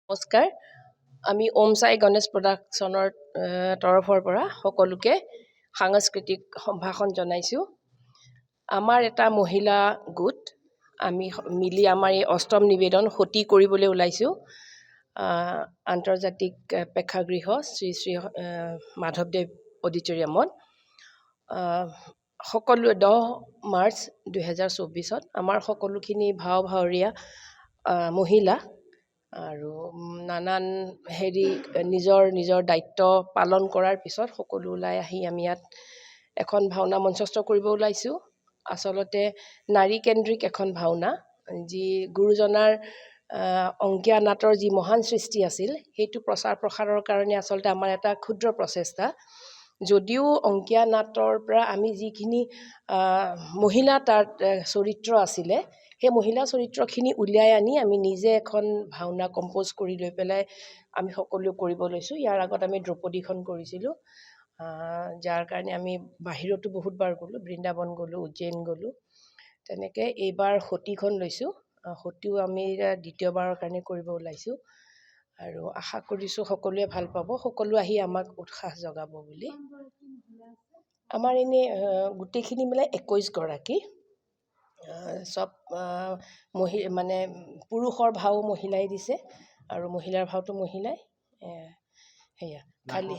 নমস্কাৰ আমি ওম সাই গণেশ প্ৰডাকশ্যনৰ তৰফৰ পৰা সকলোকে সাংস্কৃতিক সম্ভাষণ জনাইছোঁ। আমাৰ এটা মহিলা গোট আমি মিলি আমাৰ এই অষ্টম নিবেদন সতী কৰিবলৈ ওলাইছোঁ। আন্তৰ্জাতিক প্ৰেক্ষাগৃহ শ্ৰী শ্ৰী মাধৱদেৱ অডিটৰিয়ামত সকলো 10 মাৰ্চ 2024 আমাৰ সকলোখিনি ভাৱৰীয়া মহিলা আৰু নানান নিজৰ দায়িত্ব পালন কৰাৰ পিছত সকলো ওলাই আহি আমি ইয়াত এখন ভাওনা মঞ্চস্থ কৰিব ওলাইছোঁ। আচলতে নাৰী কেন্দ্ৰিক এখন ভাওনা, যি গুৰুজনাৰ অংকীয়া নাটৰ যি মহান সৃষ্টি আছিল সেইটো প্ৰচাৰ প্ৰসাৰৰ কাৰণে আচলতে আমাৰ এটা ক্ষুদ্ৰ প্ৰচেষ্টা। যদিও অংকীয়া নাটৰ পৰা আমি যিখিনি মহিলা তাত চৰিত্ৰ আছিলে সেই মহিলা চৰিত্ৰখিনি উলিয়াই আনি আমি নিজে এখন ভাওনা কম্প'জ কৰি লৈ পেলাই আমি সকলো কৰিব লৈছোঁ। ইয়াৰ আগত আমি দ্ৰৌপদীখন কৰিছিলোঁ, যাৰ কাৰণে আমি বাহিৰতো বহুতবাৰ গ'লোঁ, বৃন্দাবন গ'লোঁ, উজ্জৈন গ'লোঁ। তেনেকৈ এইবাৰ সতীখন লৈছোঁ। সতীও আমি দ্বিতীয়বাৰৰ কাৰণে কৰিব ওলাইছোঁ আৰু আশা কৰিছোঁ সকলোৱে ভাল পাব, সকলো আহি আমাক উৎসাহ জগাব বুলি। আমাৰ এনেই গোটেইখিনি মিলাই 21 গৰাকী, চব মানে পুৰুষৰ ভাও মহিলাই দিছে আৰু মহিলাৰ ভাওটো মহিলাই। সেয়া খালি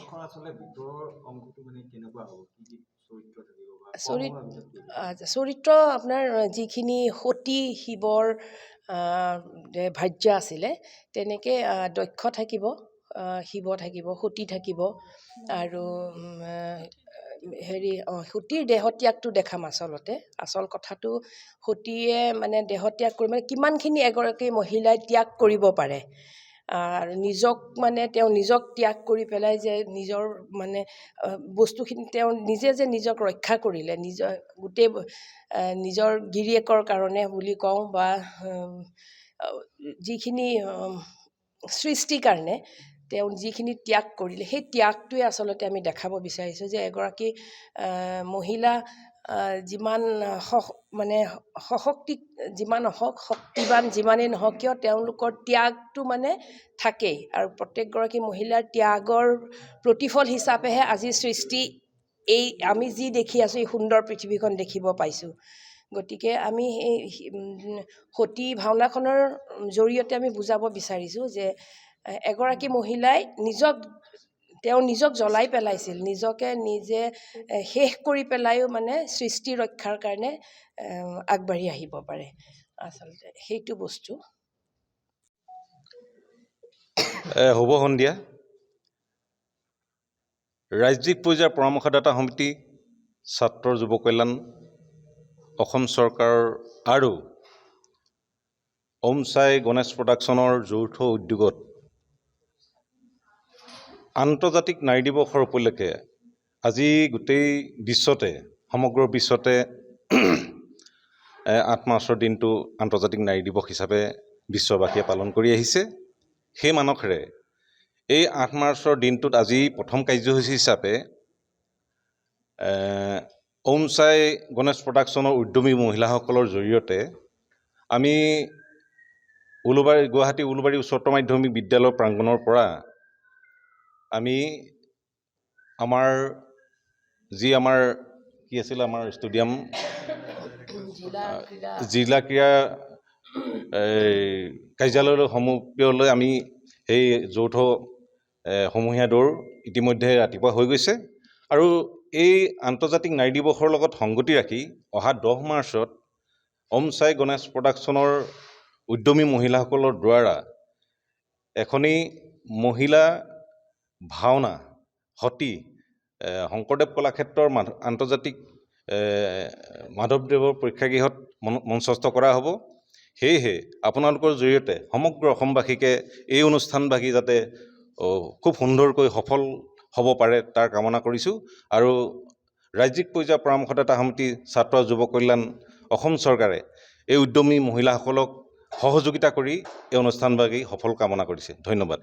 চৰিত্ৰ আপোনাৰ যিখিনি সতী শিৱৰ ভাৰ্যা আছিলে তেনেকৈ দক্ষ থাকিব, শিৱ থাকিব, সতী থাকিব আৰু সতীৰ দেহত্যাগটো দেখাম। আচল কথাটো সতীয়ে মানে দেহত্যাগ কৰি মানে কিমানখিনি এগৰাকী মহিলাই ত্যাগ কৰিব পাৰে আৰু তেওঁ নিজক ত্যাগ কৰি পেলাই যে নিজৰ মানে বস্তুখিনি তেওঁ নিজে যে নিজক ৰক্ষা কৰিলে, নিজৰ গিৰিয়েকৰ কাৰণে বুলি কওঁ বা যিখিনি সৃষ্টিৰ কাৰণে তেওঁ যিখিনি ত্যাগ কৰিলে সেই ত্যাগটোৱে আচলতে আমি দেখাব বিচাৰিছোঁ যে এগৰাকী মহিলা যিমান মানে যিমান শক্তিবান যিমানেই নহওক কিয় তেওঁলোকৰ ত্যাগটো মানে থাকেই আৰু প্ৰত্যেকগৰাকী মহিলাৰ ত্যাগৰ প্ৰতিফল হিচাপেহে আজি সৃষ্টি এই আমি যি দেখি আছোঁ এই সুন্দৰ পৃথিৱীখন দেখিব পাইছোঁ। গতিকে আমি এই সতী ভাওনাখনৰ জৰিয়তে আমি বুজাব বিচাৰিছোঁ যে এগৰাকী মহিলাই নিজক জ্বলাই পেলাইছিল, নিজকে নিজে শেষ কৰি পেলাইও মানে সৃষ্টি ৰক্ষাৰ কাৰণে আগবাঢ়ি আহিব পাৰে। আচলতে সেইটো বস্তু। শুভ সন্ধিয়া। ৰাজ্যিক পৰ্যায়ৰ পৰামৰ্শদাতা সমিতি, ছাত্ৰ যুৱ কল্যাণ, অসম চৰকাৰ আৰু ওম সাই গণেশ প্ৰডাকশ্যনৰ যৌথ উদ্যোগত আন্তৰ্জাতিক নাৰী দিৱসৰ উপলক্ষে আজি গোটেই সমগ্ৰ বিশ্বতে 8 মাৰ্চৰ দিনটো আন্তৰ্জাতিক নাৰী দিৱস হিচাপে বিশ্ববাসীয়ে পালন কৰি আহিছে। সেই মানসেৰে এই 8 মাৰ্চৰ দিনটোত আজি প্ৰথম কাৰ্যসূচী হিচাপে ওম সাই গণেশ প্ৰডাকশ্যনৰ উদ্যমী মহিলাসকলৰ জৰিয়তে আমি গুৱাহাটী উলুবাৰী উচ্চতৰ মাধ্যমিক বিদ্যালয়ৰ প্ৰাংগণৰ পৰা আমি আমাৰ ষ্টেডিয়াম জিলা ক্ৰীড়া কাৰ্যালয়লৈ সমুপলৈ আমি সেই যৌথ সমূহীয়া দৌৰ ইতিমধ্যে ৰাতিপুৱা হৈ গৈছে আৰু এই আন্তৰ্জাতিক নাৰী দিৱসৰ লগত সংগতি ৰাখি অহা 10 মাৰ্চত ওম সাই গণেশ প্ৰডাকশ্যনৰ উদ্যমী মহিলাসকলৰ দ্বাৰা এখনি মহিলা ভাওনা সতী শংকৰদেৱ কলাক্ষেত্ৰৰ আন্তৰ্জাতিক মাধৱদেৱৰ প্ৰেক্ষাগৃহত মঞ্চস্থ কৰা হ'ব। সেয়েহে আপোনালোকৰ জৰিয়তে সমগ্ৰ অসমবাসীকে এই অনুষ্ঠানভাগী যাতে খুব সুন্দৰকৈ সফল হ'ব পাৰে তাৰ কামনা কৰিছোঁ আৰু ৰাজ্যিক পৰ্যায়ৰ পৰামৰ্শদাতা সমিতি, ছাত্ৰ যুৱ কল্যাণ, অসম চৰকাৰে এই উদ্যমী মহিলাসকলক সহযোগিতা কৰি এই অনুষ্ঠানভাগী সফল কামনা কৰিছে। ধন্যবাদ।